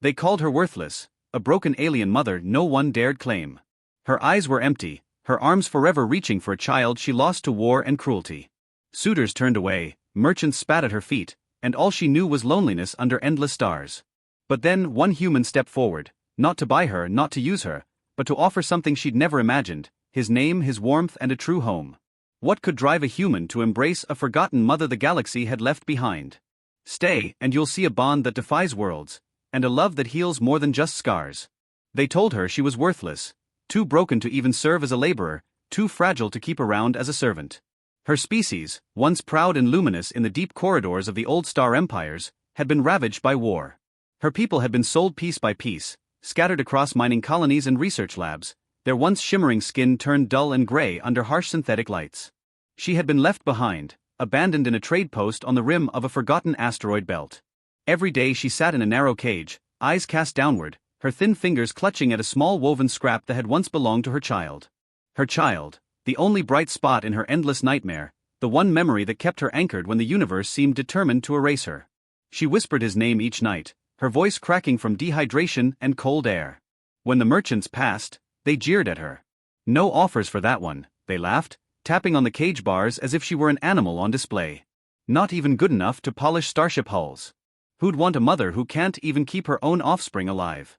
They called her worthless, a broken alien mother no one dared claim. Her eyes were empty, her arms forever reaching for a child she lost to war and cruelty. Suitors turned away, merchants spat at her feet, and all she knew was loneliness under endless stars. But then one human stepped forward, not to buy her, not to use her, but to offer something she'd never imagined: his name, his warmth, and a true home. What could drive a human to embrace a forgotten mother the galaxy had left behind? Stay, and you'll see a bond that defies worlds, and a love that heals more than just scars. They told her she was worthless, too broken to even serve as a laborer, too fragile to keep around as a servant. Her species, once proud and luminous in the deep corridors of the old star empires, had been ravaged by war. Her people had been sold piece by piece, scattered across mining colonies and research labs, their once shimmering skin turned dull and gray under harsh synthetic lights. She had been left behind, abandoned in a trade post on the rim of a forgotten asteroid belt. Every day she sat in a narrow cage, eyes cast downward, her thin fingers clutching at a small woven scrap that had once belonged to her child. Her child, the only bright spot in her endless nightmare, the one memory that kept her anchored when the universe seemed determined to erase her. She whispered his name each night, her voice cracking from dehydration and cold air. When the merchants passed, they jeered at her. No offers for that one, they laughed, tapping on the cage bars as if she were an animal on display. Not even good enough to polish starship hulls. Who'd want a mother who can't even keep her own offspring alive?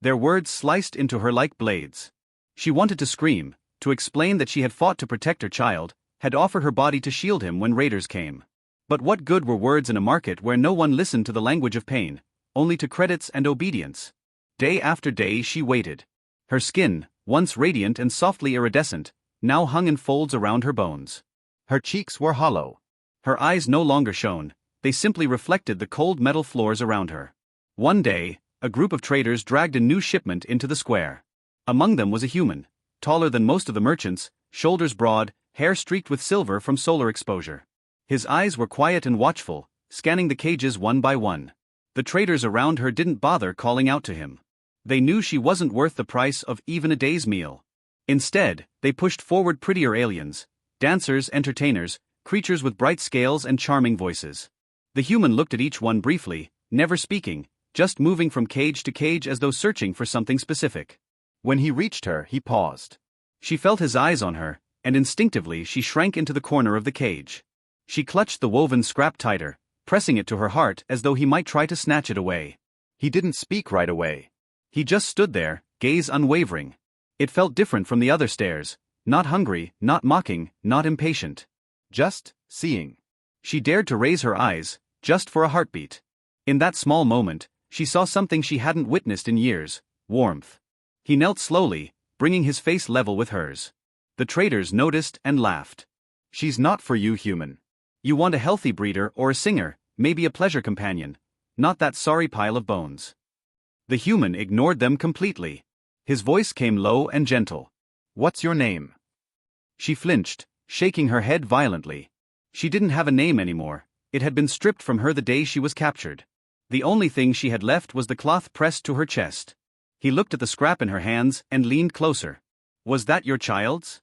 Their words sliced into her like blades. She wanted to scream, to explain that she had fought to protect her child, had offered her body to shield him when raiders came. But what good were words in a market where no one listened to the language of pain, only to credits and obedience? Day after day she waited. Her skin, once radiant and softly iridescent, now hung in folds around her bones. Her cheeks were hollow. Her eyes no longer shone, they simply reflected the cold metal floors around her. One day, a group of traders dragged a new shipment into the square. Among them was a human, taller than most of the merchants, shoulders broad, hair streaked with silver from solar exposure. His eyes were quiet and watchful, scanning the cages one by one. The traders around her didn't bother calling out to him. They knew she wasn't worth the price of even a day's meal. Instead, they pushed forward prettier aliens, dancers, entertainers, creatures with bright scales and charming voices. The human looked at each one briefly, never speaking, just moving from cage to cage as though searching for something specific. When he reached her, he paused. She felt his eyes on her, and instinctively she shrank into the corner of the cage. She clutched the woven scrap tighter, pressing it to her heart as though he might try to snatch it away. He didn't speak right away. He just stood there, gaze unwavering. It felt different from the other stares, not hungry, not mocking, not impatient. Just seeing. She dared to raise her eyes, just for a heartbeat. In that small moment, she saw something she hadn't witnessed in years: warmth. He knelt slowly, bringing his face level with hers. The traders noticed and laughed. She's not for you, human. You want a healthy breeder or a singer, maybe a pleasure companion, not that sorry pile of bones. The human ignored them completely. His voice came low and gentle. What's your name? She flinched, shaking her head violently. She didn't have a name anymore. It had been stripped from her the day she was captured. The only thing she had left was the cloth pressed to her chest. He looked at the scrap in her hands and leaned closer. Was that your child's?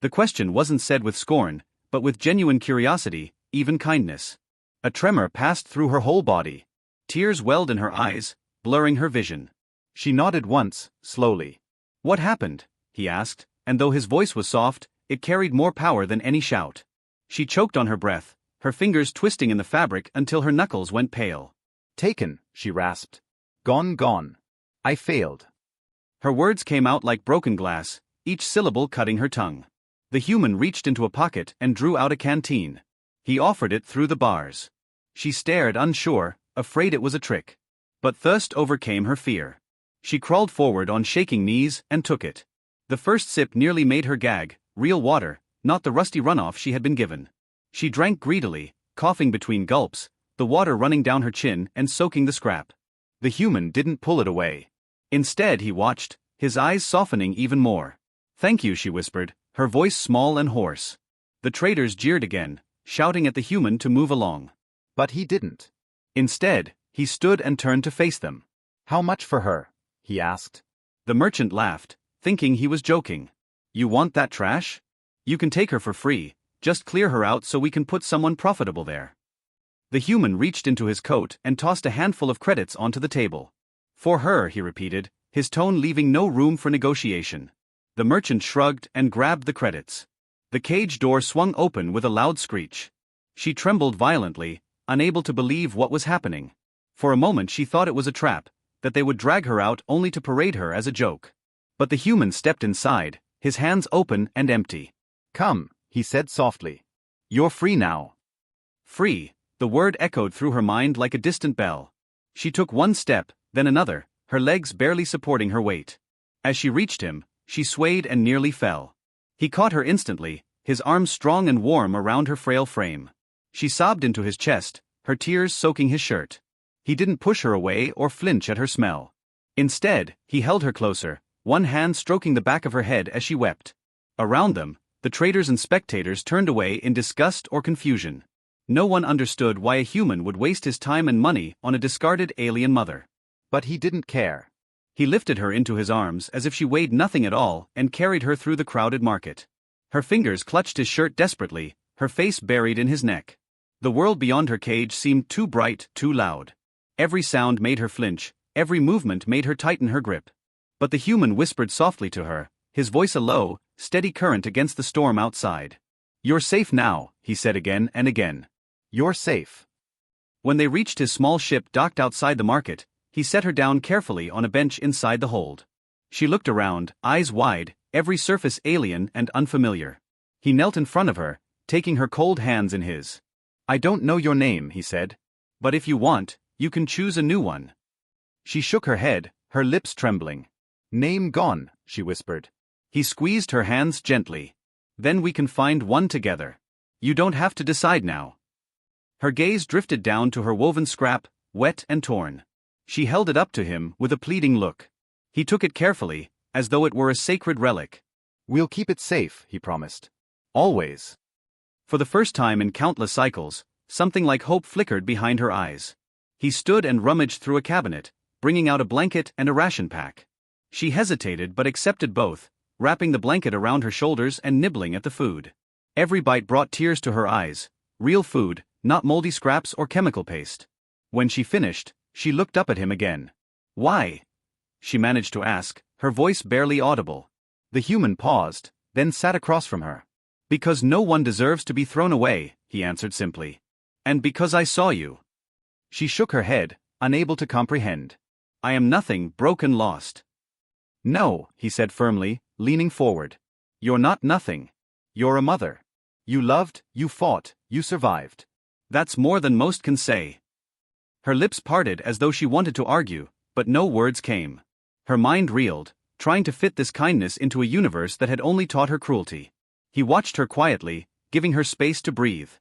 The question wasn't said with scorn, but with genuine curiosity, even kindness. A tremor passed through her whole body. Tears welled in her eyes, blurring her vision. She nodded once, slowly. What happened? He asked, and though his voice was soft, it carried more power than any shout. She choked on her breath, her fingers twisting in the fabric until her knuckles went pale. Taken, she rasped. Gone. I failed. Her words came out like broken glass, each syllable cutting her tongue. The human reached into a pocket and drew out a canteen. He offered it through the bars. She stared, unsure, afraid it was a trick. But thirst overcame her fear. She crawled forward on shaking knees and took it. The first sip nearly made her gag, real water, not the rusty runoff she had been given. She drank greedily, coughing between gulps, the water running down her chin and soaking the scrap. The human didn't pull it away. Instead he watched, his eyes softening even more. Thank you, she whispered, her voice small and hoarse. The traders jeered again, shouting at the human to move along. But he didn't. Instead, he stood and turned to face them. How much for her? He asked. The merchant laughed, thinking he was joking. You want that trash? You can take her for free, just clear her out so we can put someone profitable there. The human reached into his coat and tossed a handful of credits onto the table. For her, he repeated, his tone leaving no room for negotiation. The merchant shrugged and grabbed the credits. The cage door swung open with a loud screech. She trembled violently, unable to believe what was happening. For a moment she thought it was a trap, that they would drag her out only to parade her as a joke. But the human stepped inside, his hands open and empty. "Come," he said softly. "You're free now." Free, the word echoed through her mind like a distant bell. She took one step, then another, her legs barely supporting her weight. As she reached him, she swayed and nearly fell. He caught her instantly, his arms strong and warm around her frail frame. She sobbed into his chest, her tears soaking his shirt. He didn't push her away or flinch at her smell. Instead, he held her closer, one hand stroking the back of her head as she wept. Around them, the traders and spectators turned away in disgust or confusion. No one understood why a human would waste his time and money on a discarded alien mother. But he didn't care. He lifted her into his arms as if she weighed nothing at all and carried her through the crowded market. Her fingers clutched his shirt desperately, her face buried in his neck. The world beyond her cage seemed too bright, too loud. Every sound made her flinch, every movement made her tighten her grip. But the human whispered softly to her, his voice a low, steady current against the storm outside. "You're safe now," he said again and again. "You're safe." When they reached his small ship docked outside the market, he set her down carefully on a bench inside the hold. She looked around, eyes wide, every surface alien and unfamiliar. He knelt in front of her, taking her cold hands in his. "I don't know your name," he said. "But if you want, you can choose a new one." She shook her head, her lips trembling. "Name gone," she whispered. He squeezed her hands gently. "Then we can find one together. You don't have to decide now." Her gaze drifted down to her woven scrap, wet and torn. She held it up to him with a pleading look. He took it carefully, as though it were a sacred relic. "We'll keep it safe," he promised. "Always." For the first time in countless cycles, something like hope flickered behind her eyes. He stood and rummaged through a cabinet, bringing out a blanket and a ration pack. She hesitated but accepted both, wrapping the blanket around her shoulders and nibbling at the food. Every bite brought tears to her eyes, real food, not moldy scraps or chemical paste. When she finished, she looked up at him again. "Why?" she managed to ask, her voice barely audible. The human paused, then sat across from her. "Because no one deserves to be thrown away," he answered simply. "And because I saw you." She shook her head, unable to comprehend. "I am nothing, broken, lost." "No," he said firmly, leaning forward. "You're not nothing. You're a mother. You loved, you fought, you survived. That's more than most can say." Her lips parted as though she wanted to argue, but no words came. Her mind reeled, trying to fit this kindness into a universe that had only taught her cruelty. He watched her quietly, giving her space to breathe.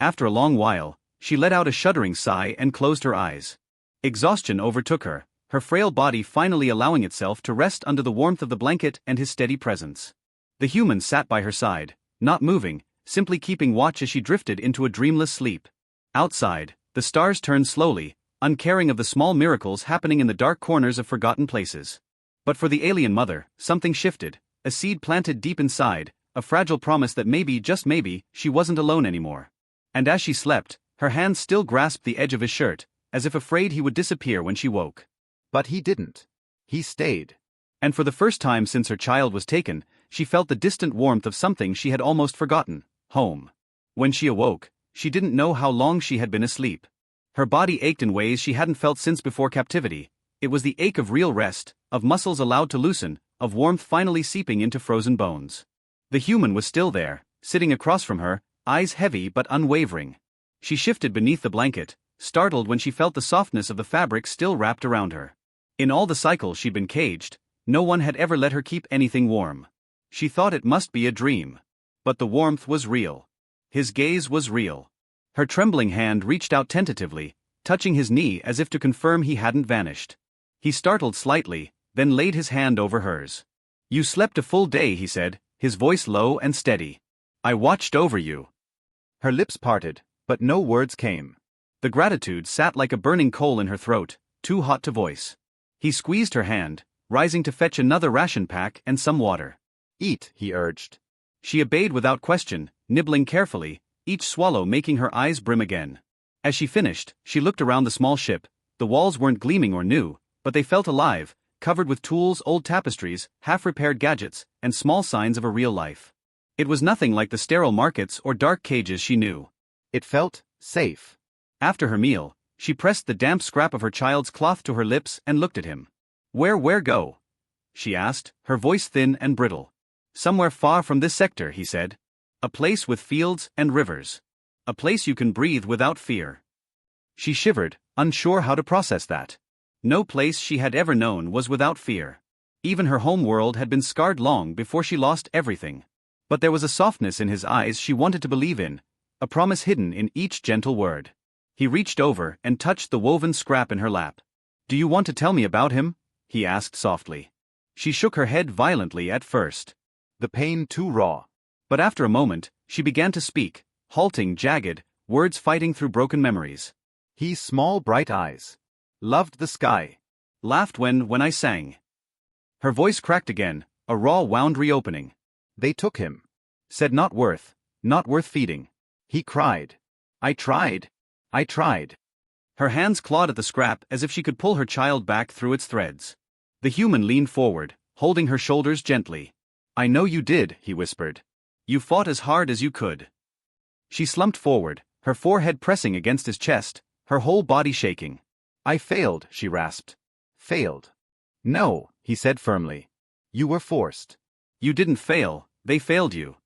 After a long while, she let out a shuddering sigh and closed her eyes. Exhaustion overtook her, her frail body finally allowing itself to rest under the warmth of the blanket and his steady presence. The human sat by her side, not moving, simply keeping watch as she drifted into a dreamless sleep. Outside, the stars turned slowly, uncaring of the small miracles happening in the dark corners of forgotten places. But for the alien mother, something shifted, a seed planted deep inside, a fragile promise that maybe, just maybe, she wasn't alone anymore. And as she slept, her hands still grasped the edge of his shirt, as if afraid he would disappear when she woke. But he didn't. He stayed. And for the first time since her child was taken, she felt the distant warmth of something she had almost forgotten: home. When she awoke, she didn't know how long she had been asleep. Her body ached in ways she hadn't felt since before captivity. It was the ache of real rest, of muscles allowed to loosen, of warmth finally seeping into frozen bones. The human was still there, sitting across from her, eyes heavy but unwavering. She shifted beneath the blanket, startled when she felt the softness of the fabric still wrapped around her. In all the cycles she'd been caged, no one had ever let her keep anything warm. She thought it must be a dream. But the warmth was real. His gaze was real. Her trembling hand reached out tentatively, touching his knee as if to confirm he hadn't vanished. He startled slightly, then laid his hand over hers. "You slept a full day," he said, his voice low and steady. "I watched over you." Her lips parted, but no words came. The gratitude sat like a burning coal in her throat, too hot to voice. He squeezed her hand, rising to fetch another ration pack and some water. "Eat," he urged. She obeyed without question, nibbling carefully, each swallow making her eyes brim again. As she finished, she looked around the small ship. The walls weren't gleaming or new, but they felt alive, covered with tools, old tapestries, half-repaired gadgets, and small signs of a real life. It was nothing like the sterile markets or dark cages she knew. It felt safe. After her meal, she pressed the damp scrap of her child's cloth to her lips and looked at him. Where go? She asked, her voice thin and brittle. Somewhere far from this sector, he said. A place with fields and rivers. A place you can breathe without fear. She shivered, unsure how to process that. No place she had ever known was without fear. Even her home world had been scarred long before she lost everything. But there was a softness in his eyes she wanted to believe in, a promise hidden in each gentle word. He reached over and touched the woven scrap in her lap. Do you want to tell me about him? He asked softly. She shook her head violently at first. The pain too raw. But after a moment, she began to speak, halting, jagged, words fighting through broken memories. He's small bright eyes. Loved the sky. Laughed when I sang. Her voice cracked again, a raw wound reopening. They took him. Said not worth feeding. He cried. I tried. Her hands clawed at the scrap as if she could pull her child back through its threads. The human leaned forward, holding her shoulders gently. I know you did, he whispered. You fought as hard as you could. She slumped forward, her forehead pressing against his chest, her whole body shaking. I failed, she rasped. Failed. No, he said firmly. You were forced. You didn't fail, they failed you.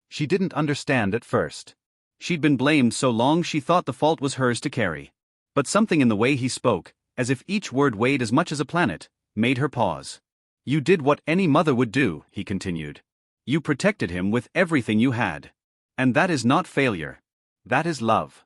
She didn't understand at first. She'd been blamed so long she thought the fault was hers to carry. But something in the way he spoke, as if each word weighed as much as a planet, made her pause. You did what any mother would do, he continued. You protected him with everything you had. And that is not failure. That is love.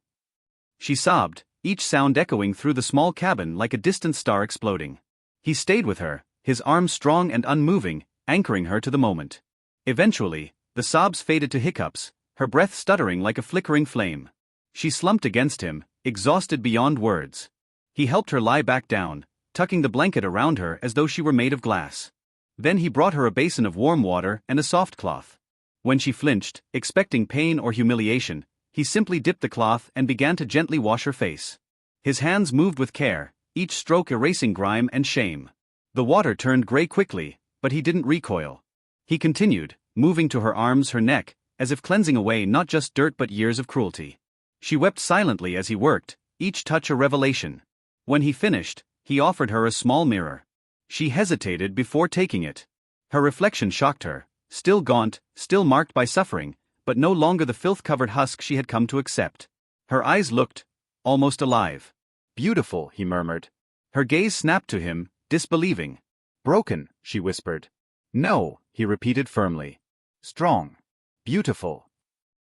She sobbed, each sound echoing through the small cabin like a distant star exploding. He stayed with her, his arms strong and unmoving, anchoring her to the moment. Eventually, the sobs faded to hiccups, her breath stuttering like a flickering flame. She slumped against him, exhausted beyond words. He helped her lie back down, tucking the blanket around her as though she were made of glass. Then he brought her a basin of warm water and a soft cloth. When she flinched, expecting pain or humiliation, he simply dipped the cloth and began to gently wash her face. His hands moved with care, each stroke erasing grime and shame. The water turned gray quickly, but he didn't recoil. He continued, moving to her arms, her neck, as if cleansing away not just dirt but years of cruelty. She wept silently as he worked, each touch a revelation. When he finished, he offered her a small mirror. She hesitated before taking it. Her reflection shocked her, still gaunt, still marked by suffering, but no longer the filth-covered husk she had come to accept. Her eyes looked almost alive. Beautiful, he murmured. Her gaze snapped to him, disbelieving. Broken, she whispered. No, he repeated firmly. Strong. Beautiful.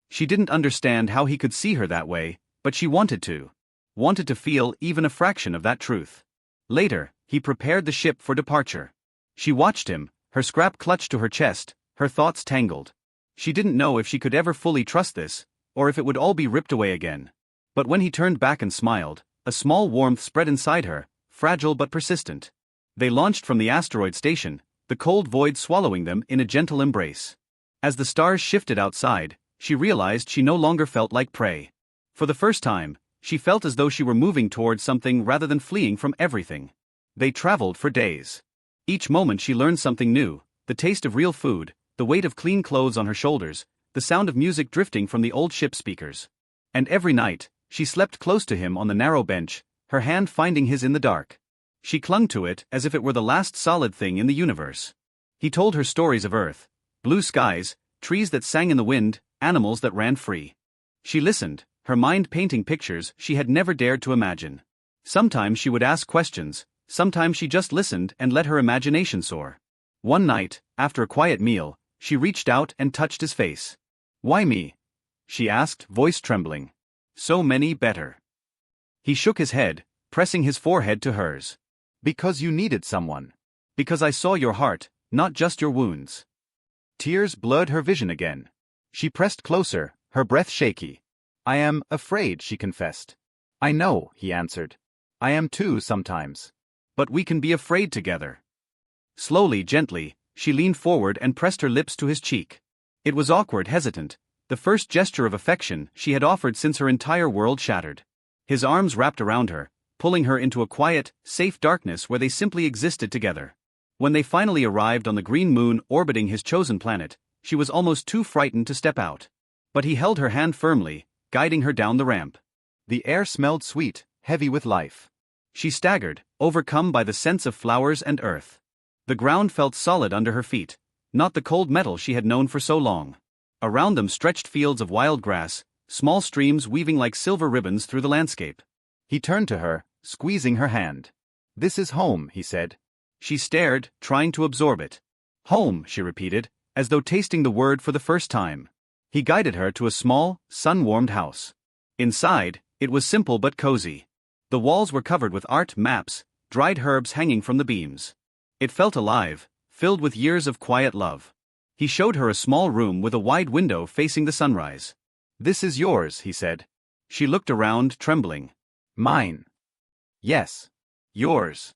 She didn't understand how he could see her that way, but she wanted to. Wanted to feel even a fraction of that truth. Later, he prepared the ship for departure. She watched him, her scrap clutched to her chest, her thoughts tangled. She didn't know if she could ever fully trust this, or if it would all be ripped away again. But when he turned back and smiled, a small warmth spread inside her, fragile but persistent. They launched from the asteroid station, the cold void swallowing them in a gentle embrace. As the stars shifted outside, she realized she no longer felt like prey. For the first time, she felt as though she were moving towards something rather than fleeing from everything. They traveled for days. Each moment she learned something new, the taste of real food, the weight of clean clothes on her shoulders, the sound of music drifting from the old ship speakers. And every night, she slept close to him on the narrow bench, her hand finding his in the dark. She clung to it as if it were the last solid thing in the universe. He told her stories of Earth, blue skies, trees that sang in the wind, animals that ran free. She listened, her mind painting pictures she had never dared to imagine. Sometimes she would ask questions, sometimes she just listened and let her imagination soar. One night, after a quiet meal, she reached out and touched his face. Why me? She asked, voice trembling. So many better. He shook his head, pressing his forehead to hers. Because you needed someone. Because I saw your heart, not just your wounds. Tears blurred her vision again. She pressed closer, her breath shaky. I am afraid, she confessed. I know, he answered. I am too sometimes. But we can be afraid together. Slowly, gently, she leaned forward and pressed her lips to his cheek. It was awkward, hesitant, the first gesture of affection she had offered since her entire world shattered. His arms wrapped around her, pulling her into a quiet, safe darkness where they simply existed together. When they finally arrived on the green moon orbiting his chosen planet, she was almost too frightened to step out. But he held her hand firmly, guiding her down the ramp. The air smelled sweet, heavy with life. She staggered, overcome by the scents of flowers and earth. The ground felt solid under her feet, not the cold metal she had known for so long. Around them stretched fields of wild grass, small streams weaving like silver ribbons through the landscape. He turned to her, squeezing her hand. "This is home," he said. She stared, trying to absorb it. "Home," she repeated, as though tasting the word for the first time. He guided her to a small, sun-warmed house. Inside, it was simple but cozy. The walls were covered with art, maps, dried herbs hanging from the beams. It felt alive, filled with years of quiet love. He showed her a small room with a wide window facing the sunrise. "This is yours," he said. She looked around, trembling. "Mine." "Yes. Yours."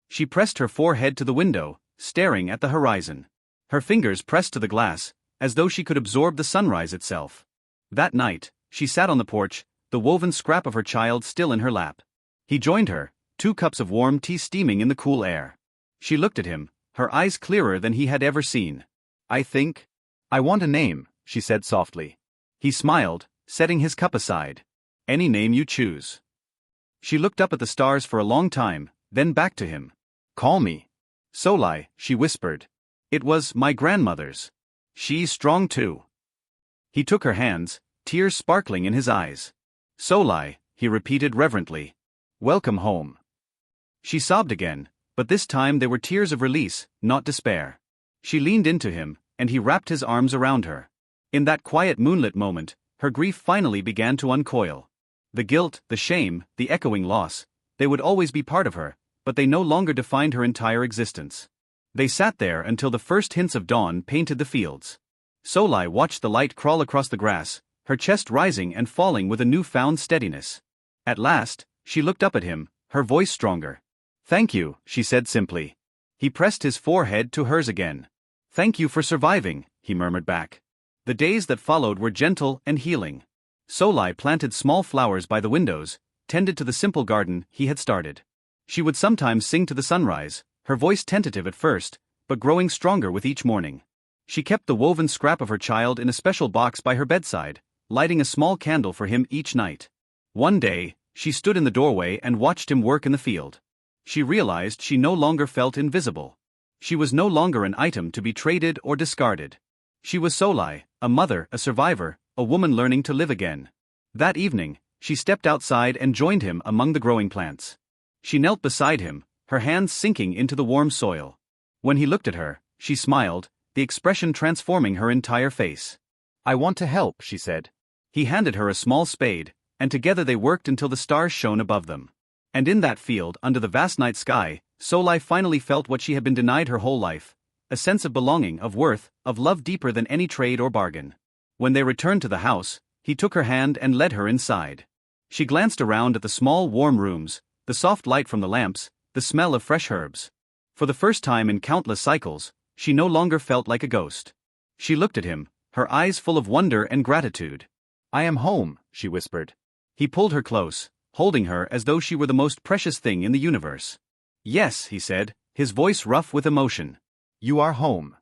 She pressed her forehead to the window, staring at the horizon. Her fingers pressed to the glass, as though she could absorb the sunrise itself. That night, she sat on the porch, the woven scrap of her child still in her lap. He joined her, 2 cups of warm tea steaming in the cool air. She looked at him, her eyes clearer than he had ever seen. I want a name," she said softly. He smiled, setting his cup aside. "Any name you choose." She looked up at the stars for a long time, then back to him. "Call me Solai," she whispered. "It was my grandmother's. She's strong too." He took her hands, tears sparkling in his eyes. "Solai," he repeated reverently. "Welcome home." She sobbed again, but this time they were tears of release, not despair. She leaned into him, and he wrapped his arms around her. In that quiet moonlit moment, her grief finally began to uncoil. The guilt, the shame, the echoing loss, they would always be part of her, but they no longer defined her entire existence. They sat there until the first hints of dawn painted the fields. Solai watched the light crawl across the grass, her chest rising and falling with a newfound steadiness. At last, she looked up at him, her voice stronger. "Thank you," she said simply. He pressed his forehead to hers again. "Thank you for surviving," he murmured back. The days that followed were gentle and healing. Solai planted small flowers by the windows, tended to the simple garden he had started. She would sometimes sing to the sunrise, her voice tentative at first, but growing stronger with each morning. She kept the woven scrap of her child in a special box by her bedside, lighting a small candle for him each night. One day, she stood in the doorway and watched him work in the field. She realized she no longer felt invisible. She was no longer an item to be traded or discarded. She was Solai, a mother, a survivor, a woman learning to live again. That evening, she stepped outside and joined him among the growing plants. She knelt beside him, her hands sinking into the warm soil. When he looked at her, she smiled, the expression transforming her entire face. "I want to help," she said. He handed her a small spade, and together they worked until the stars shone above them. And in that field, under the vast night sky, Solai finally felt what she had been denied her whole life, a sense of belonging, of worth, of love deeper than any trade or bargain. When they returned to the house, he took her hand and led her inside. She glanced around at the small warm rooms, the soft light from the lamps, the smell of fresh herbs. For the first time in countless cycles, she no longer felt like a ghost. She looked at him, her eyes full of wonder and gratitude. "I am home," she whispered. He pulled her close, holding her as though she were the most precious thing in the universe. "Yes," he said, his voice rough with emotion. "You are home."